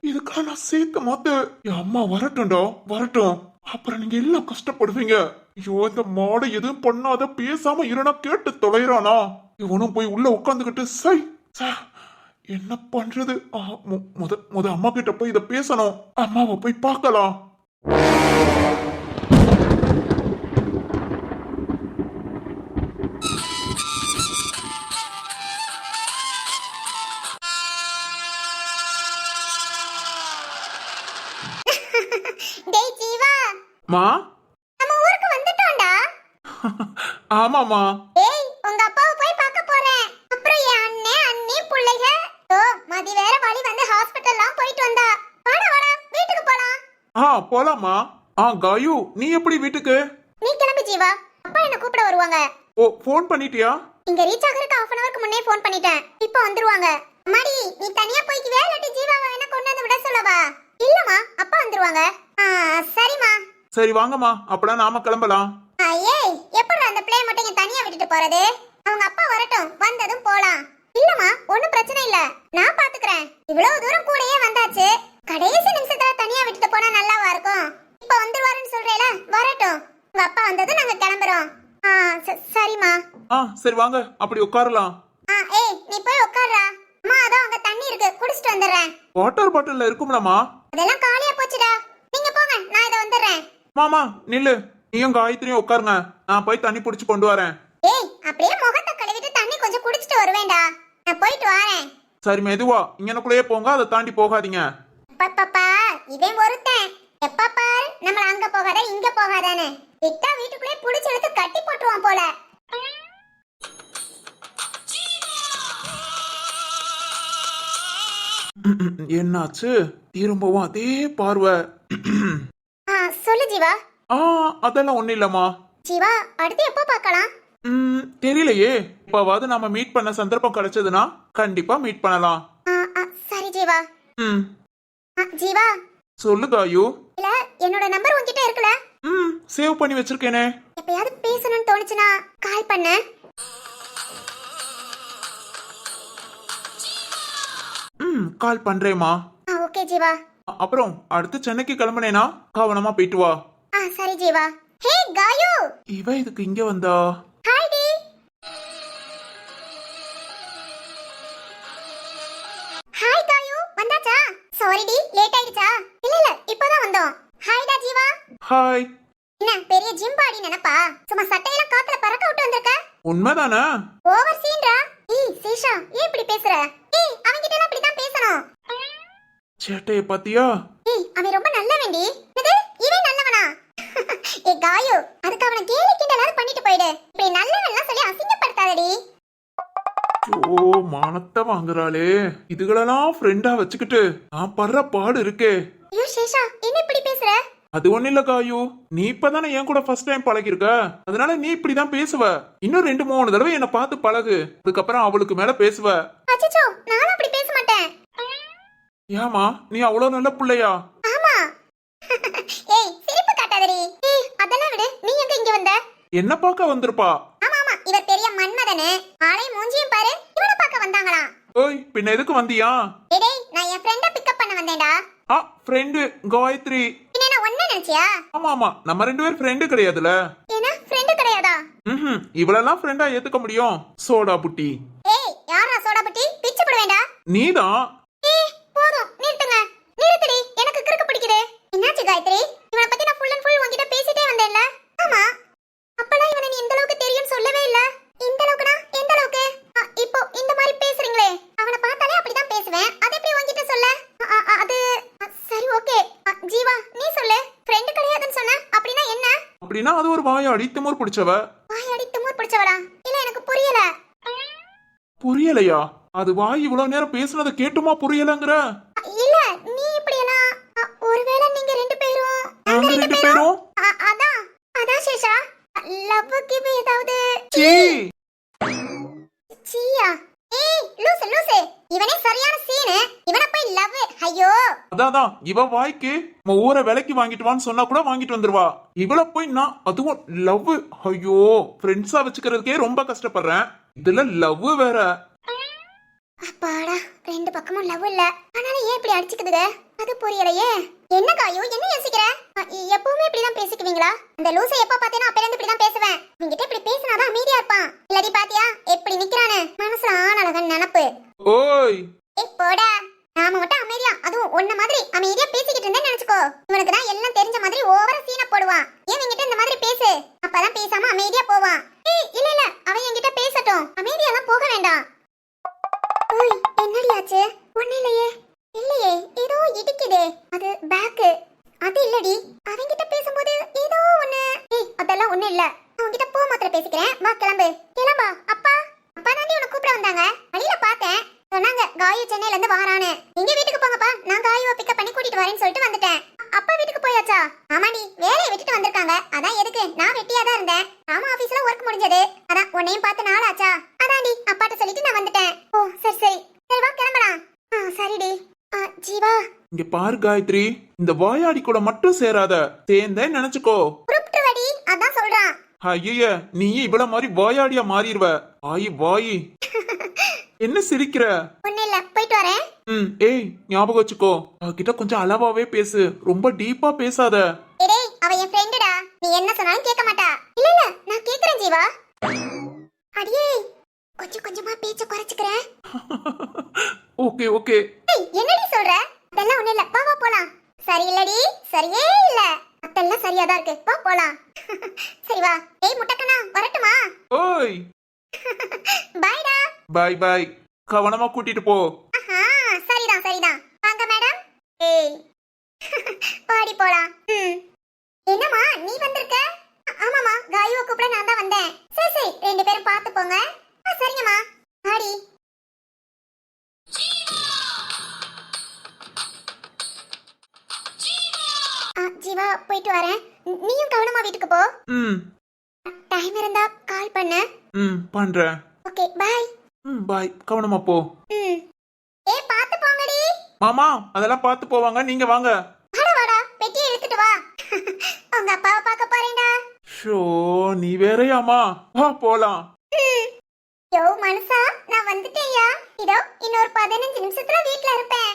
இதுக்கெல்லாம் நான் சேர்க்க மாத்து. என் அம்மா வரட்டும்டா வரட்டும், அப்புறம் நீங்க எல்லாம் கஷ்டப்படுவீங்க. ஐயோ இந்த மாடை எதுவும் பண்ணாத, பேசாம இருனா கேட்டு தொலைறானா. இவனும் போய் உள்ள உட்காந்துக்கிட்டு சை என்ன பண்றது. முத அம்மா கிட்ட போய் இத பேசணும். அம்மாவை போய் பார்க்கலாம். டேய் ஜீவா, மா நம்ம ஊருக்கு வந்துட்டோம்டா. ஆமாமா. டேய் உங்க அப்பாவை போய் பார்க்க போறேன். அப்புறம் என் அண்ணன் அண்ணி புள்ளைங்க மதி வேற வழி வந்து ஹாஸ்பிடல்லாம் போயிட்டு வந்தா. வாடா வாடா வீட்டுக்கு போலாம். போலாமா. காயு நீ எப்படி வீட்டுக்கு? நீ கிளம்பி ஜீவா, அப்பா என்ன கூப்பிட வருவாங்க. ஓ ஃபோன் பண்ணிட்டியா? இங்க ரீச் ஆகறதுக்கு 1/2 hourக்கு முன்னே ஃபோன் பண்ணிட்டேன். இப்போ வந்துருவாங்க. அம்மாடி நீ தனியா போய்க்குவே இல்லாட்டி ஜீவாவை என்ன கொண்டு வந்து விட சொல்லவா? இல்லம்மா அப்பா வந்துருவாங்க. சரிம்மா. சரி வாங்கம்மா, அப்படா நாம கிளம்பலாம். ஏய் எப்படா அந்த பிளே மட்டும் இங்க தனியா விட்டுட்டு போறது? அவங்க அப்பா வரட்டும், வந்ததும் போலாம். இல்லம்மா ஒண்ணும் பிரச்சனை இல்ல, நான் பாத்துக்கறேன். இவ்வளவு தூரம் கூடயே வந்தாச்சு, கடைசி நிமிஷத்துல தனியா விட்டுட்டு போனா நல்லாவா இருக்கும்? இப்ப வந்துருவாருன்னு சொல்றேல, வரட்டும். உங்க அப்பா வந்ததும் நாங்க கிளம்புறோம். சரிம்மா. சரி வாங்க அப்படி உட்காரலாம். ஏய் நீ போய் உட்கார்றா. அம்மா அதான் அங்க தண்ணி இருக்கு, குடிச்சிட்டு வந்துடுறேன். வாட்டர் பாட்டில்ல இருக்கும்லமா? அதெல்லாம் காலியா போச்சுடா, நீங்க போங்க நான் இத வந்துடுறேன். மாமா நில்லு, நீயும் காயத்ரியும் உட்காருங்க, நான் போய் தண்ணி பிடிச்சு கொண்டு வரேன். ஏய் அப்படியே முகத்தை கழுவிட்டு தண்ணி கொஞ்சம் குடிச்சிட்டு வருவேன்டா, நான் போயிட்டு வரேன். சரி மெதுவா, இங்கனக்குள்ளேயே போங்க, அதை தாண்டி போகாதீங்க. பாப்பா இவன் ஒருத்தன் எப்ப பாரு நம்மள அங்க போகாத இங்க போகாதான்னு விட்டா வீட்டுக்குள்ளே புடிச்சு எடுத்து கட்டி போட்டுருவான் போல. என்னாச்சு? திரும்பவும் அதே பார்வை. சொல்லு ஜீவா. அதெல்லாம் ஒண்ணு இல்லம்மா. ஜீவா அடுத்து எப்போ பார்க்கலாம்? தெரியலையே, இப்பவாவது நாம மீட் பண்ண சந்தர்ப்பம் கிடைச்சதுன்னா கண்டிப்பா மீட் பண்ணலாம். சரி ஜீவா. ஜீவா சொல்லு காயு. இல்ல என்னோட நம்பர் உன்கிட்ட இருக்குல? சேவ் பண்ணி வச்சிருக்கேனே. எப்பயாவது பேசணும்னு தோணுச்சுனா கால் பண்ணு. கால் பண்றேமா. ஓகே ஜீவா. அப்புறம் அடுத்து சென்னைக்கு கிளம்புனேனா கவனமா போயிட்டு வா. சரி ஜீவா. ஹே காயு, இவ இதுக்கு இங்க வந்தா? Hi D. ஹாய் காயு, வந்தாச்சா? சாரி டி, லேட் ஆயிடுச்சா? இல்ல இப்போதான் வந்தோம். ஹாய் டா ஜீவா. ஹாய். என்ன பெரிய ஜிம் பாடி நினைப்பா? சும்மா சட்டையெல்லாம் காத்துல பறக்க விட்டு வந்திருக்க. உண்மைதானே? ஓவர் சீன்டா. சீஷா ஏன் இப்படி பேசுற? அவங்கிட்ட எல்லாம் இப்படி தான் பேசணும். சேட்டைய பாத்தியா? அவன் ரொம்ப நல்லவன்டி. என்னது இவன் நல்லவனா? காயு அதுக்கு அவனை கேலி கிண்டலாவது பண்ணிட்டு போயிடு. இப்படி நல்லவன்லாம் சொல்லி அசிங்கப்படுத்தாதடி. ஓ மானத்தை வாங்குறாளே, இதுகளெல்லாம் ஃப்ரெண்டா வச்சுக்கிட்டு நான் படுற பாடு இருக்கே. ஐயோ சேஷா என்ன இப்படி பேசுற? அது ஒண்ணு இல்ல காயு, நீ இப்பதானே என் கூட ஃபர்ஸ்ட் டைம் பழகிருக்க, அதனால நீ இப்படிதான் பேசுவ. இன்னும் 2-3 தடவை என்ன பார்த்து பழகு, அதுக்கப்புறம் அவளுக்கு மேல பேசுவ. அச்சச்சோ நானும் அப்படி பேச மாட்டேன். ஏமா நீ அவ்வளவு நல்ல பிள்ளையா? ஆமா. சிரிப்பு காட்டாதடி. அதெல்லாம் விடு, நீ எங்க இங்க வந்த? என்ன பார்க்க வந்திருப்பா? ஆமா இவர் பெரிய மன்மதனே, ஆளை மூஞ்சியும் பாரு. இவனை பார்க்க வந்தாங்களா? ஓய் பின்ன எதுக்கு வந்தியா? டேய் நான் என் ஃப்ரெண்ட பிக்கப் பண்ண வந்தேன்டா. ஃப்ரெண்டு காயத்ரி. என்ன ஒண்ணு நினைச்சியா? ஆமா நம்ம 2 பேர் ஃப்ரெண்டு கிடையாதுல. என்ன ஃப்ரெண்டு கிடையாதா? இவளெல்லாம் ஃப்ரெண்டா ஏத்துக்க முடியும்? சோடா புட்டி. யாரா நீதான். போதும் நிறுத்துங்க. நிறுத்துடி, எனக்கு கிறுக்கு பிடிக்குது. என்னாச்சு காயத்ரி? இவனை பத்தி நான் ஃபுல் அண்ட் ஃபுல் உன்கிட்ட பேசிட்டே வந்தேன்ல. ஆமா, அப்பலாம் இவனை நீ இந்த அளவுக்கு தெரியும்னு சொல்லவே இல்ல. இந்த அளவுக்குனா எந்த அளவுக்கு? இப்போ இந்த மாதிரி பேசுறீங்களே, அவனை பார்த்தாலே அப்படிதான் பேசுவேன். அது எப்படி உன்கிட்ட சொல்ல? அது சரி, ஓகே. ஜீவா நீ சொல்லு. ஃப்ரெண்ட் கிடையாதுன்னு சொன்ன, அப்படினா என்ன? அப்படின்னா அது ஒரு வாயாடி திமிர் பிடிச்சவ. வாயாடி திமிர் பிடிச்சவளா? இல்ல எனக்கு புரியல. புரியலையா? அது வாய் இவ்வளவு நேரம் பேசுனதை கேட்டுமா புரியலங்கிற? இல்ல, நீ இப்படி எல்லாம் ஒருவேளை நீங்க ரெண்டு பேரும் நாங்க ரெண்டு பேரும் அதான் அதான் சேஷா லவ்வுக்கு ஏதாவது சீ. சீயா? ஏய் லூசு லூசு, இவனே சரியான சீனு. இவனை போய் லவ்? ஐயோ. அதான் இவ வாய்க்கு நம்ம ஊரை விலைக்கு வாங்கிட்டு வான்னு சொன்னா கூட வாங்கிட்டு வந்துருவா. இவள போய் நான் அதுவும் லவ். ஐயோ, ஃப்ரெண்ட்ஸா வச்சுக்கிறதுக்கே ரொம்ப கஷ்டப்படுறேன், இதுல லவ் வேற. அப்பாடா, ரெண்டு பக்கமும் லவ் இல்ல. ஆனாலும் ஏன் இப்படி அடிச்சுக்குதுங்க? அது புரியலையே. என்ன காயோ, என்ன யோசிக்கிற? எப்பவுமே இப்படிதான் பேசிக்குவீங்களா? அந்த லூசை எப்ப பார்த்தேனோ அப்பல இருந்து இப்படிதான் பேசுவேன். உங்ககிட்ட இப்படி பேசினாதான் அமைதியா இருப்பான். இல்லடி பாத்தியா எப்படி நிக்கிறானு? மனசுல ஆனழகன் நினப்பு. ஓய் போடா, நாம மட்டும் அமைதியா, அதுவும் ஒன்ன மாதிரி அமைதியா பேசிக்கிட்டு இருந்தேன்னு நினைச்சுக்கோ. இவனுக்கு தான் எல்லாம் தெரிஞ்ச மாதிரி ஓவரா சீனை போடுவான். ஏன் என்கிட்ட இந்த மாதிரி பேசு, அப்பதான் பேசாம அமைதியா போவான். ஏய் இல்ல இல்ல, அவன் என்கிட்ட பேசட்டும், அமைதியாலாம் போக வேண்டாம். ஓய் என்னடி ஆச்சு? ஒண்ணு இல்லையே. இல்லையே, ஏதோ இடிக்குதே. அது பேக். அது இல்லடி, அவன்கிட்ட பேசும்போது ஏதோ ஒண்ணு. ஏய் அதெல்லாம் ஒண்ணு இல்ல. அவன்கிட்ட போ மாத்திர பேசிக்கிறேன். வா கிளம்பு. கிளம்பா? அப்பா அப்பா தாண்டி உன்னை கூப்பிட வந்தாங்க. வழியில பார்த்தேன், சொன்னாங்க காயு சென்னையில இருந்து வரானு. எங்க வீட்டுக்கு போங்கப்பா, நான் காயுவை பிக்கப் பண்ணி கூட்டிட்டு வரேன்னு சொல்லிட்டு வந்துட்டேன். அப்பா வீட்டுக்கு போயாச்சா? ஆமாடி, வேலையை விட்டுட்டு வந்திருக்காங்க. அதான் எதுக்கு, நான் வெட்டியா தான் இருந்தேன். ஆமா, ஆபீஸ்ல ஒர்க் முடிஞ்சது. அதான் உன்னையும் பார்த்து நாள் ஆச்சா, அதான்டி அப்பாட்ட சொல்லிட்டு நான் வந்துட்டேன். ஓ சரி சரி சரி, வா கிளம்பலாம். சரிடி. ஜீவா இங்க பாரு காயத்ரி, இந்த வாயாடி கூட மட்டும் சேராத. சேர்ந்தே நினைச்சுக்கோ. புறப்பட்டுவடி, அதான் சொல்றான். ஐய, நீ இவ்வளவு மாதிரி வாயாடியா மாறிடுவ. வாயி என்ன சிரிக்கிற? ஒண்ணு இல்ல, போயிட்டு வரேன். ஏய் ஞாபகம் வச்சுக்கோ, அவகிட்ட கொஞ்சம் அளவாவே பேசு, ரொம்ப டீப்பா பேசாத. டேய் அவ என் ஃப்ரெண்டுடா, நீ என்ன சொன்னாலும் கேட்க மாட்டா. இல்ல இல்ல, நான் கேக்குறேன் ஜீவா. அடியே, கொஞ்சம் கொஞ்சமா பேச்ச குறைச்சுக்கிறேன். Okay okay. ஏய் என்னடி சொல்ற? அதெல்லாம் ஒண்ணு இல்ல, வா வா போலாம். சரி இல்லடி, சரியே இல்ல, அதெல்லாம் சரியா தான் இருக்கு, வா போலாம். சரி வா. ஏய் முட்டக்கண்ணா, வரட்டுமா? ஓய் பைடா. பாய் பாய், கவனமா கூட்டிட்டு போ. சரிதான் சரிதான். வாங்க மேடம். ஏய் பாடி போலாம். என்னம்மா நீ வந்திருக்க? ஆமாமா, காயுவை கூப்பிட நான் தான் வந்தேன். சரி சரி, ரெண்டு பேரும் பார்த்து போங்க. சரிங்கம்மா. ஆடி ஜீவா, போயிட்டு வரேன். நீயும் கவனமா வீட்டுக்கு போ. டைம் இருந்தா கால் பண்ணு. பண்றேன். Okay bye. பாய், கவனமா போ. ஏய் பாத்து போங்கடி. மாமா அதெல்லாம் பார்த்து போவாங்க, நீங்க வாங்க. வாடா வாடா, பெட்டியை எடுத்துட்டு வா. உங்க அப்பாவை பார்க்க போறேன்டா. ஷோ, நீ வேறயாமா? வா போலாம். யோ மனுஷா, நான் வந்துட்டேன்யா. இதோ இன்னொரு 15 நிமிஷத்துல வீட்ல இருப்பேன்.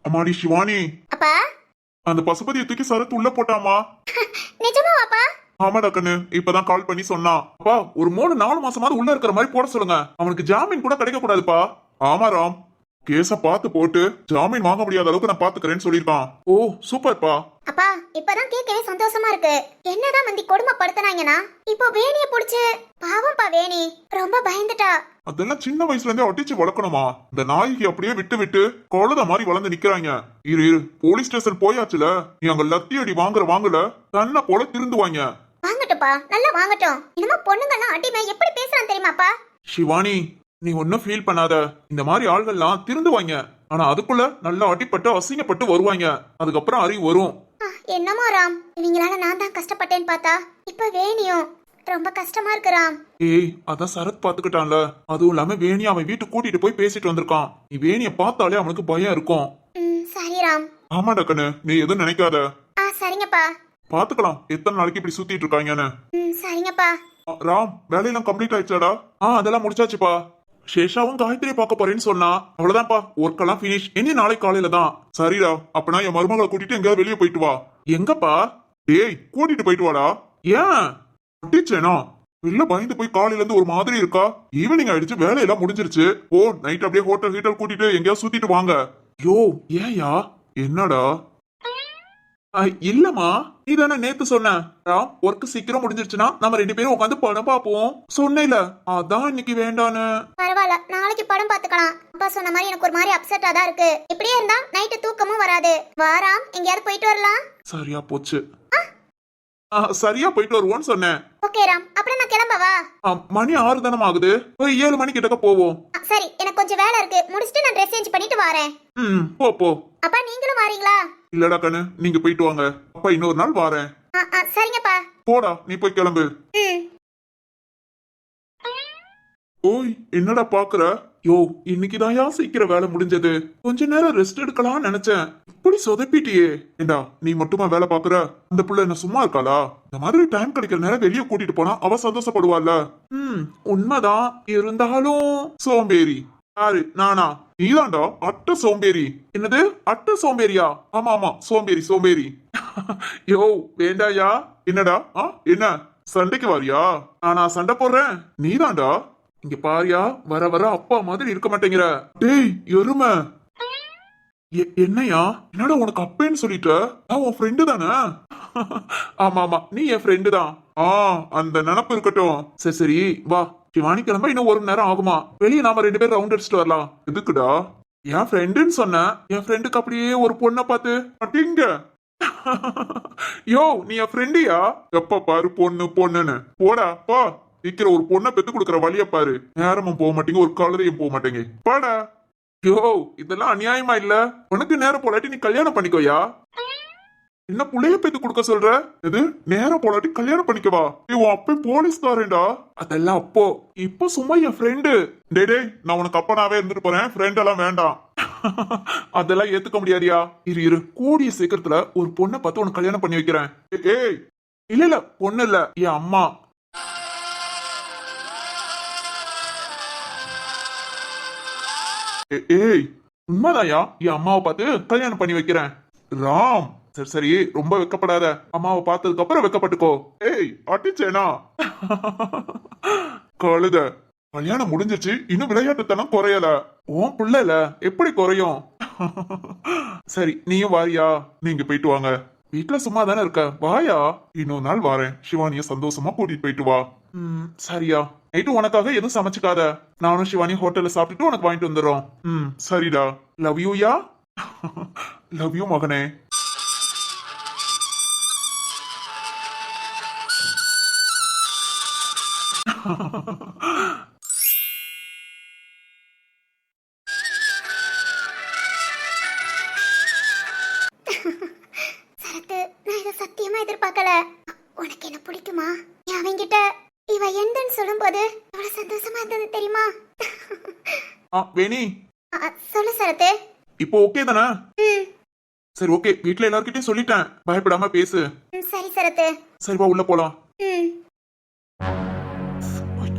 அம்மாடி சிவானி, அப்பா அந்த பசுபதியை தூக்கி சரத்து உள்ள போட்டாமா? நிஜமாவாப்பா? ஆமாடா கண்ணு, இப்பதான் கால் பண்ணி சொன்னான். அப்பா ஒரு 3-4 மாசமாவது உள்ள இருக்கிற மாதிரி போட சொல்லுங்க, அவனுக்கு ஜாமீன் கூட கிடைக்க கூடாதுப்பா. ஆமா ராம், கேஸ பார்த்து போட்டு ஜாமீன் வாங்க முடியாத அளவுக்கு நான் பாத்துக்கிறேன்னு சொல்லிருக்கான். ஓ சூப்பர்ப்பா. அப்பா இப்பதான் கேட்கவே சந்தோஷமா இருக்கு. என்னதான் மந்தி கொடுமைப்படுத்தினாங்கன்னா இப்போ வேணிய புடிச்சு. பாவம்ப்பா வேணி ரொம்ப பயந்துட்டா. அதெல்லாம் சின்ன வயசுல இருந்தே ஒட்டிச்சு வளர்க்கணுமா? இந்த நாய்க்கு அப்படியே விட்டு விட்டு கழுத மாதிரி வளர்ந்து நிக்கிறாங்க. இரு போலீஸ் ஸ்டேஷன் போயாச்சுல, நீ அங்க லத்தி அடி வாங்கல தன்னை போல திருந்துவாங்க. வாங்கட்டும்ப்பா, நல்லா வாங்கட்டும். என்னமோ பொண்ணுங்கெல்லாம் அடிமை எப்படி பேசுறான் தெரியுமாப்பா? சிவானி நீ ஒன்னும் ஃபீல் பண்ணாத, இந்த மாதிரி ஆள்கள்லாம் திருந்துவாங்க. ஆனா அதுக்குள்ள நல்லா அடிப்பட்டு அசிங்கப்பட்டு வருவாங்க, அதுக்கப்புறம் அறிவு வரும். என்னமோ ராம், இவங்களால நான் தான் கஷ்டப்பட்டேன்னு பார்த்தா இப்ப வேணியும் ரொம்ப கஷ்டமா இருக்கு ராம். ஏய் அதான் சரத் பாத்துக்கிட்டான்ல, அதுவும் இல்லாம வேணி அவன் வீட்டுக்கு கூட்டிட்டு போய் பேசிட்டு வந்திருக்கான். நீ வேணிய பார்த்தாலே அவனுக்கு பயம் இருக்கும். சரி ராம். ஆமாடா கண்ணு, நீ எதுவும் நினைக்காத. சரிங்கப்பா. பாத்துக்கலாம் எத்தனை நாளைக்கு இப்படி சுத்திட்டு இருக்காங்கன்னு. சரிங்கப்பா. ராம் வேலையெல்லாம் கம்ப்ளீட் ஆயிடுச்சாடா? அதெல்லாம் முடிச்சாச்சுப்பா. சேஷாவும் காயத்ரி பார்க்க போறேன்னு சொன்னா அவ்வளவுதான்ப்பா ஒர்க் எல்லாம் பினிஷ் இனி நாளைக்கு காலையில தான். சரிடா அப்பனா என் மருமகளை கூட்டிட்டு எங்கேயாவது வெளியே போயிட்டு வா. எங்கப்பா? டேய் கூட்டிட்டு போயிட்டு வாடா. ஏன் டீச்சேனா இல்ல பயந்து போய் காலையில இருந்து ஒரு மாதிரி இருக்கா? ஈவினிங் ஆயிடுச்சு வேலையெல்லாம் முடிஞ்சிருச்சு. ஓ நைட் அப்படியே ஹோட்டல் கூட்டிட்டு எங்கேயாவது சுத்திட்டு வாங்க. யோ ஏயா என்னடா? இல்லம்மா நீ தானே நேத்து சொன்ன ஒர்க் சீக்கிரம் முடிஞ்சிருச்சுன்னா நம்ம 2 பேரும் உட்காந்து படம் பாப்போம் சொன்னேல, அதான் இன்னைக்கு வேண்டான்னு. பரவாயில்ல நாளைக்கு படம் பாத்துக்கலாம். அப்பா சொன்ன மாதிரி எனக்கு ஒரு மாதிரி அப்செட்டா தான் இருக்கு. இப்படியே இருந்தா நைட்டு தூக்கமும் வராது. வாராம் எங்கேயாவது போயிட்டு வரலாம். சரியா போச்சு. சரியா போயிட்டு வருவோன்னு சொன்னேன். ஓகே ராம் அப்புறம் நான் கிளம்பவா? மணி 6 தானே ஆகுது. ஒரு 7 மணி கிட்டக்க போவோம். சரி எனக்கு கொஞ்சம் வேலை இருக்கு, முடிச்சிட்டு நான் ட்ரெஸ் சேஞ்ச் பண்ணிட்டு வரேன். போ. அப்பா நீங்களும் வாரீங்களா? இல்லடா கண்ணு நீங்க போயிட்டு வாங்க, அப்பா இன்னொரு நாள் வாரேன். சரிங்கப்பா. போடா நீ போய் கிளம்பு. ஓய் என்னடா பாக்குற? யோ இன்னைக்குதான் சீக்கிரம் வேலை முடிஞ்சது. கொஞ்ச நேரம் ரெஸ்ட் எடுக்கலாம் நினைச்சேன், இப்படி சொதப்பிட்டியே. ஏண்டா நீ மட்டுமா வேலை பாக்குற? அந்த புள்ள என்ன சும்மா இருக்காளா? இந்த மாதிரி டைம் கிடைக்கிற நேரம் வெளியே கூட்டிட்டு போனா அவ சந்தோஷப்படுவாள்ல. உண்மைதான், இருந்தாலும் சோம்பேறி. யாரு நானா? நீதான்டா அட்ட சோம்பேறி. என்னது அட்ட சோம்பேறியா? ஆமா சோம்பேறி. யோ வேண்டாயா? என்னடா என்ன சண்டைக்கு வாரியா? நான் சண்டை போடுறேன், நீதான்டா. இங்க பாரியா வர வர அப்பா மாதிரி இருக்க மாட்டேங்கிற. டேய் எருமை என்னையா? என்னடா உனக்கு அப்பேன்னு சொல்லிட்ட? நான் உன் ஃப்ரெண்டு தானே? ஆமா நீ என் ஃப்ரெண்டு தான். அந்த நினப்பு இருக்கட்டும். சரி வா சிவானி கிளம்ப இன்னும் 1 மணி நேரம் ஆகுமா? வெளியே நாம 2 பேரும் ரவுண்ட் அடிச்சுட்டு வரலாம். எதுக்குடா? என் ஃப்ரெண்டுன்னு சொன்ன, என் ஃப்ரெண்டுக்கு அப்படியே ஒரு பொண்ணை பார்த்து அட்டிங்க. யோ நீ என் ஃப்ரெண்டியா? எப்ப பாரு பொண்ணுன்னு போடா பா. சீக்கிரம் ஒரு பொண்ணை பெத்து கொடுக்குற வழிய பாரு. நேரமும் போக மாட்டேங்க, ஒரு காலரையும் போக மாட்டேங்க. பாடா. யோ இதெல்லாம் அநியாயமா இல்ல? உனக்கு நேரம் போலாட்டி நீ கல்யாணம் பண்ணிக்கோயா? என்ன புள்ளைய பெத்து கொடுக்க சொல்ற? எது நேரம் போலாட்டி கல்யாணம் பண்ணிக்கவா? உன் அப்பே போலீஸ்காரன்டா. அதெல்லாம் அப்போ, இப்போ சும்மா என் ஃப்ரெண்டு. டே நான் உனக்கு அப்பனாவே இருந்துட்டு போறேன், ஃப்ரெண்ட் எல்லாம் வேண்டாம். அதெல்லாம் ஏத்துக்க முடியாதியா? இரு கூடிய சீக்கிரத்துல ஒரு பொண்ணை பார்த்து உனக்கு கல்யாணம் பண்ணி வைக்கிறேன். ஏய் இல்ல பொண்ணு இல்ல என் அம்மா. ஏய் உண்மைதாயா, என் அம்மாவை பார்த்து கல்யாணம் பண்ணி வைக்கிறேன். ராம் சரி ரொம்ப வெக்கப்படாத, அம்மாவை பார்த்ததுக்கு அப்புறம் வெக்கப்பட்டுக்கோ. ஏய் அட்டிச்சேனா? கழுத கல்யாணம் முடிஞ்சிச்சு, இன்னும் விளையாட்டுத்தனம் குறையல. உன் பிள்ளைல எப்படி குறையும்? சரி நீயும் வாரியா? நீங்க போயிட்டு வாங்க, வீட்டுல சும்மா தானே இருக்க, வாயா. இன்னொரு நாள் வாரேன், சிவானிய சந்தோஷமா கூட்டிட்டு போயிட்டு வா. சரியா. நைட்டு உனக்காக எதுவும் சமைச்சுக்காத, நானும் சிவானி ஹோட்டல்ல சாப்பிட்டுட்டு உனக்கு வாங்கிட்டு வந்துடுறோம். சரிடா. Love you yeah. Love you மகனே. சரத்து நான் இதை சத்தியமா எதிர்பார்க்கல. உனக்கு என்ன பிடிக்குமா? அவங்கிட்ட இவ எந்தன்னு சொல்லும்போது எவ்வளவு சந்தோஷமா இருந்தது தெரியுமா? வேணி சொல்லு சரத்து. இப்போ ஓகே தானே? சரி ஓகே, வீட்ல எல்லார்கிட்டயும் சொல்லிட்டேன், பயப்படாம பேசு. சரி சரத்து. சரி வா உள்ள போலாம்.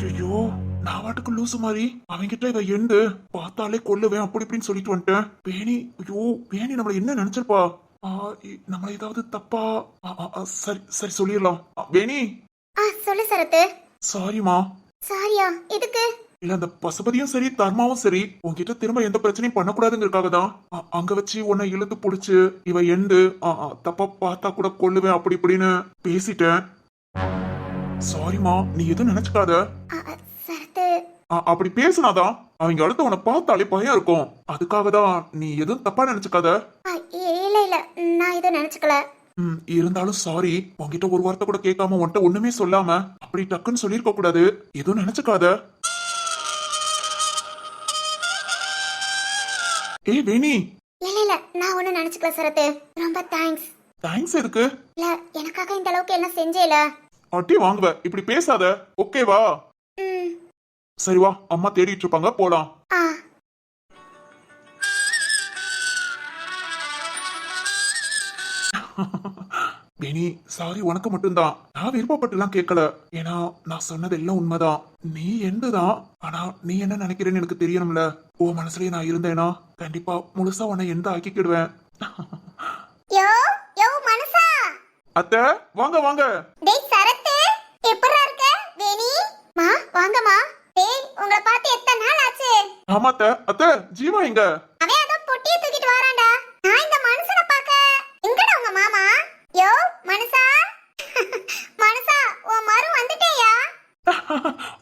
ஐயோ நான் வாட்டுக்கு லூசு மாதிரி அவங்கிட்ட இவ எண்டு பார்த்தாலே கொல்லுவேன் அப்படி இப்படின்னு சொல்லிட்டு வந்துட்டேன். வேணி ஐயோ வேணி நம்மள என்ன நினைச்சிருப்பா? நம்மள ஏதாவது தப்பா? சரி சொல்லிடலாம். வேணி. சொல்லு சரத்து. சாரிமா. சாரியா? எதுக்கு? இல்ல அந்த பசுபதியும் சரி தர்மாவும் சரி உன்கிட்ட திரும்ப எந்த பிரச்சனையும் பண்ணக்கூடாதுங்கிறதுக்காக தான் அங்க வச்சு உன்னை இழுத்து புடிச்சு இவ எண்டு தப்பா பார்த்தா கூட கொல்லுவேன் அப்படி இப்படின்னு பேசிட்டேன். சாரிமா, நீ எதுவும் நினைச்சுக்காத. சரத்து அப்படி பேசினாதான் அவங்க அடுத்து உன்னை பார்த்தாலே பயம் இருக்கும், அதுக்காக தான் நீ எதுவும் தப்பா நினைச்சுக்காத. இல்ல நான் எதுவும் நினைச்சுக்கல. இருந்தாலும் சாரி, உன்கிட்ட ஒரு வார்த்தை கூட கேட்காம உன்கிட்ட ஒண்ணுமே சொல்லாம அப்படி டக்குன்னு சொல்லிருக்க கூடாது, எதுவும் நினைச்சுக்காத. ஏய் வேணி. இல்ல நான் ஒண்ணும் நினைச்சுக்கல சரத்து, ரொம்ப தேங்க்ஸ். தேங்க்ஸ் எதுக்கு? இல்ல எனக்காக இந்த அளவுக்கு எல்லாம் செஞ்சேல. அட்டி வாங்குவ, இப்படி பேசாத ஓகேவா? சரி வா, அம்மா தேடிட்டு இருப்பாங்க, போலாம். வேணி சாரி உனக்கு மட்டும்தான். நான் விருப்பப்பட்டுலாம் கேட்கல. ஏன்னா நான் சொன்னது எல்லாம் உண்மைதான். நீ எந்துதான். ஆனா நீ என்ன நினைக்கிறேன்னு எனக்கு தெரியணும்ல. உன் மனசுலயே நான் இருந்தேனா கண்டிப்பா முழுசா உன்னை எந்த ஆக்கிக்கிடுவேன். யோ யோ மனசா. அத்தை வாங்க வாங்க. டேய் சரத்து, எப்பறா இருக்க? வேணி மா வாங்கம்மா. டேய் உங்களை பார்த்து எத்தனை நாள் ஆச்சு? ஆமா அத்தை ஜீவா எங்க? அவன் அதோ பொட்டியை தூக்கிட்டு வரான்டா. நான் இந்த மனுஷனை பார்க்க. எங்கடா உங்க மாமா? யோ மனுஷா. மனுஷா உன் மரு வந்துட்டேயா?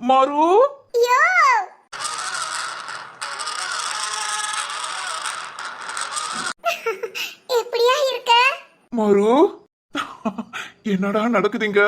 மாரு யோ எப்படியா இருக்க? மாரு என்னடா நடக்குதுங்க?